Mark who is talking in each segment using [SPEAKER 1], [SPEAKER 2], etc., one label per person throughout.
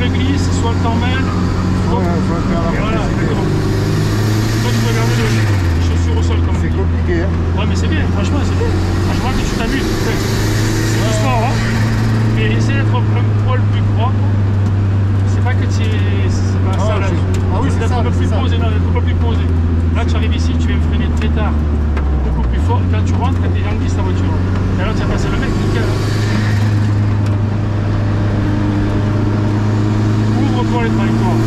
[SPEAKER 1] le glisse, soit le t'emmène.
[SPEAKER 2] Ouais, faut le faire
[SPEAKER 1] Et voilà,
[SPEAKER 2] la
[SPEAKER 1] exactement. Toi, tu peux garder les chaussures au sol comme
[SPEAKER 2] c'est compliqué, hein.
[SPEAKER 1] Ouais, mais c'est bien, franchement, c'est bien. Franchement, que tu t'amuses. C'est du sport, hein. Mais essaie d'être un poil plus propre. C'est pas que tu es. C'est pas ça là.
[SPEAKER 2] Ah oui, c'est
[SPEAKER 1] d'être
[SPEAKER 2] ça.
[SPEAKER 1] un peu plus posé, non, un peu plus posé. Là, tu arrives ici, tu viens freiner très tard, beaucoup plus fort. Quand tu rentres, quand tes gens glissent ta voiture. Et alors, tu as passé le mec, nickel. Hein. Ouvre-toi les trajectoires.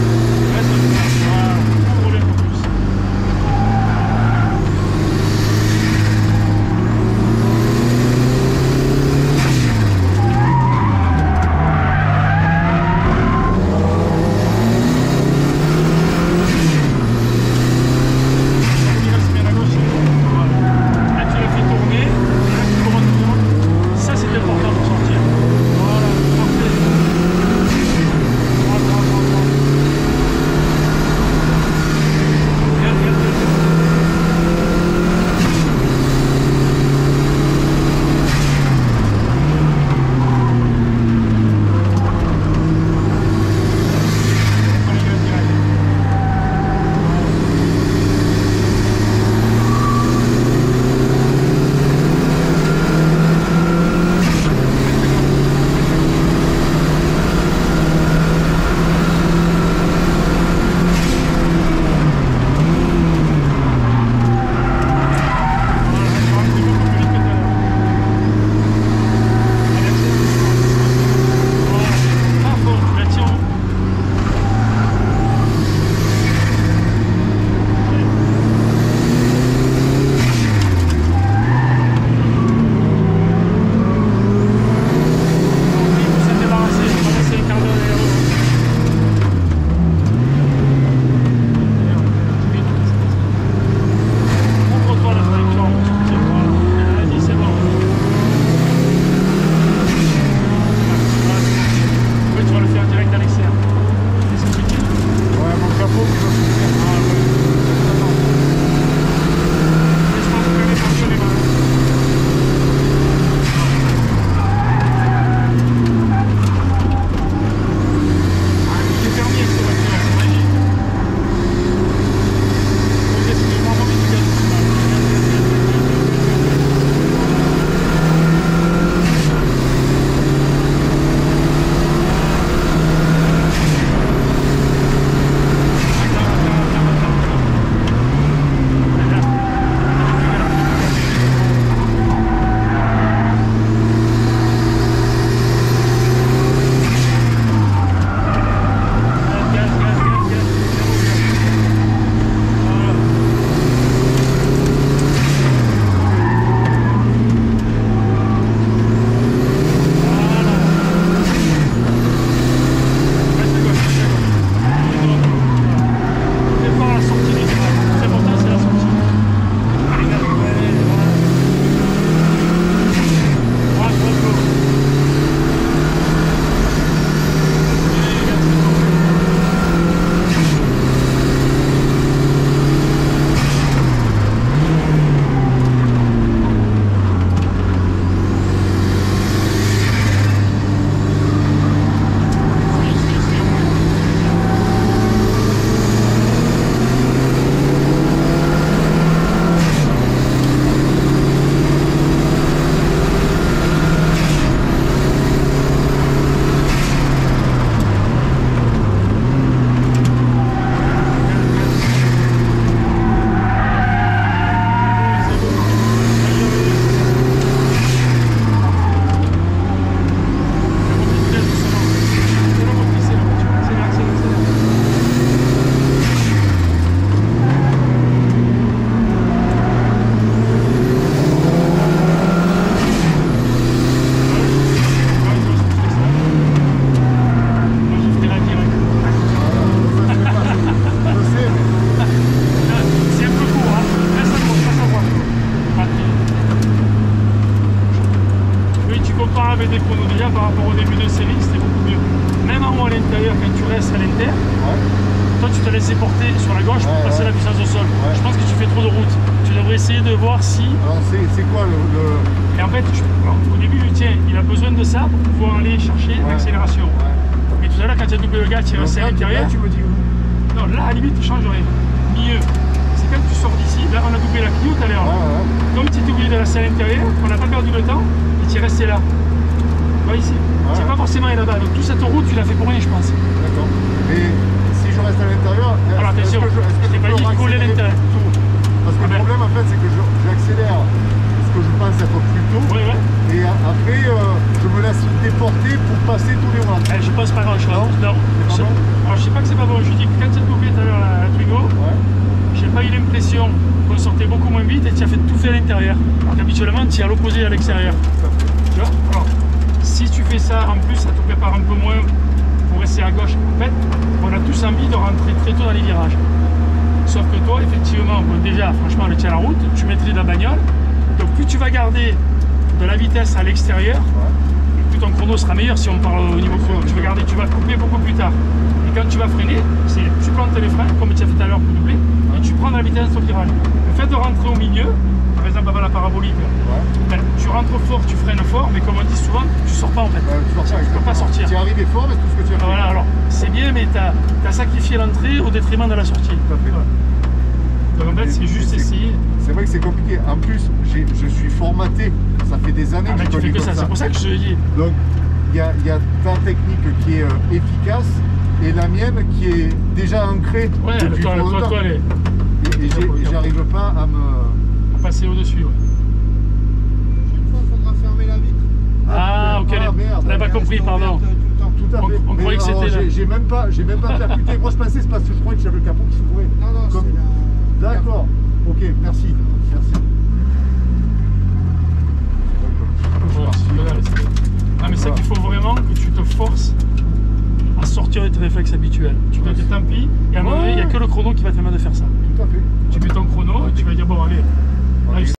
[SPEAKER 1] Reste un peu. Voilà. Ouvre-les un peu plus. des chronos déjà par rapport au début de série, c'était beaucoup mieux. Même en haut à l'intérieur, quand tu restes à l'intérieur, toi tu te laissais porter sur la gauche pour passer la puissance au sol. Je pense que tu fais trop de route. Tu devrais essayer de voir si...
[SPEAKER 2] C'est quoi le...
[SPEAKER 1] Et en fait, au début, tiens, il a besoin de ça pour pouvoir aller chercher l'accélération. Mais tout à l'heure, quand tu as doublé le gars, tu es resté à l'intérieur.
[SPEAKER 2] Tu me dis où?
[SPEAKER 1] Non, là, à la limite, tu changerais. Mieux. C'est quand tu sors d'ici. Là, on a doublé la clio tout à l'heure. Comme tu étais obligé de rester à l'intérieur, on n'a pas perdu le temps et tu es resté là. Tu vois ici. Tu n'es pas forcément allé là-bas. Donc, toute cette route, tu l'as fait pour rien, je pense.
[SPEAKER 2] D'accord. Mais si je reste à l'intérieur,
[SPEAKER 1] alors attention, je t'ai pas dit de coller l'intérieur.
[SPEAKER 2] Parce que le problème, en fait, c'est que j'accélère ce que je pense être plus tôt.
[SPEAKER 1] Ouais, ouais.
[SPEAKER 2] Et après, je me laisse déporter pour passer tous les mois.
[SPEAKER 1] Je pense pas grand-chose. Non.
[SPEAKER 2] C'est pas bon.
[SPEAKER 1] Alors, je sais pas que c'est pas bon. Je dis que quand tu as doublé tout à l'heure la Twingo, j'ai pas eu l'impression qu'on sortait beaucoup moins vite et tu as fait tout fait à l'intérieur. Alors qu'habituellement, tu es à l'opposé à l'extérieur. Tu vois? Alors, si tu fais ça, en plus, ça te prépare un peu moins pour rester à gauche. En fait, on a tous envie de rentrer très tôt dans les virages. Sauf que toi, effectivement, bon, déjà, franchement, le tien à la route, tu maîtrises la bagnole. Donc, plus tu vas garder de la vitesse à l'extérieur, plus ton chrono sera meilleur si on parle au niveau chrono. Tu vas couper beaucoup plus tard. Et quand tu vas freiner, tu plantes les freins, comme tu as fait tout à l'heure pour doubler, et tu prends la vitesse au virage. Le fait de rentrer au milieu, par exemple avant la parabolique, ben, tu rentres fort, tu freines fort, mais comme on dit souvent, tu sors pas en fait. Tu ne peux pas sortir.
[SPEAKER 2] Tu es arrivé fort, mais c'est tout ce que tu as fait.
[SPEAKER 1] Voilà, alors c'est bien, mais tu as sacrifié l'entrée au détriment de la sortie.
[SPEAKER 2] Tout à fait.
[SPEAKER 1] Donc en fait, c'est juste essayer.
[SPEAKER 2] C'est vrai que c'est compliqué. En plus, je suis formaté. Ça fait des années que je
[SPEAKER 1] tu fais que ça. C'est pour ça que je te dis.
[SPEAKER 2] Donc, il y a ta technique qui est efficace et la mienne qui est déjà ancrée.
[SPEAKER 1] Ouais,
[SPEAKER 2] depuis longtemps. Et j'arrive pas à me
[SPEAKER 1] passer au-dessus. Ouais.
[SPEAKER 2] Une fois, il faudra fermer la vitre.
[SPEAKER 1] Ah, ok.
[SPEAKER 2] Merde.
[SPEAKER 1] On n'a pas compris, pardon.
[SPEAKER 2] Tout à fait.
[SPEAKER 1] On croyait que c'était là.
[SPEAKER 2] J'ai même pas percuté. Moi, je pensais, c'est parce que je croyais que j'avais le capot qui s'ouvrait.
[SPEAKER 3] Non,
[SPEAKER 2] comme...
[SPEAKER 3] c'est la...
[SPEAKER 2] D'accord. Ok, merci.
[SPEAKER 1] Ah, mais c'est qu'il faut vraiment que tu te forces à sortir de tes réflexes habituels. Tu te dis tant pis, et à un moment donné, il n'y a que le chrono qui va te permettre de faire ça.
[SPEAKER 2] Tout à fait.
[SPEAKER 1] Tu mets ton chrono et tu vas dire bon, allez.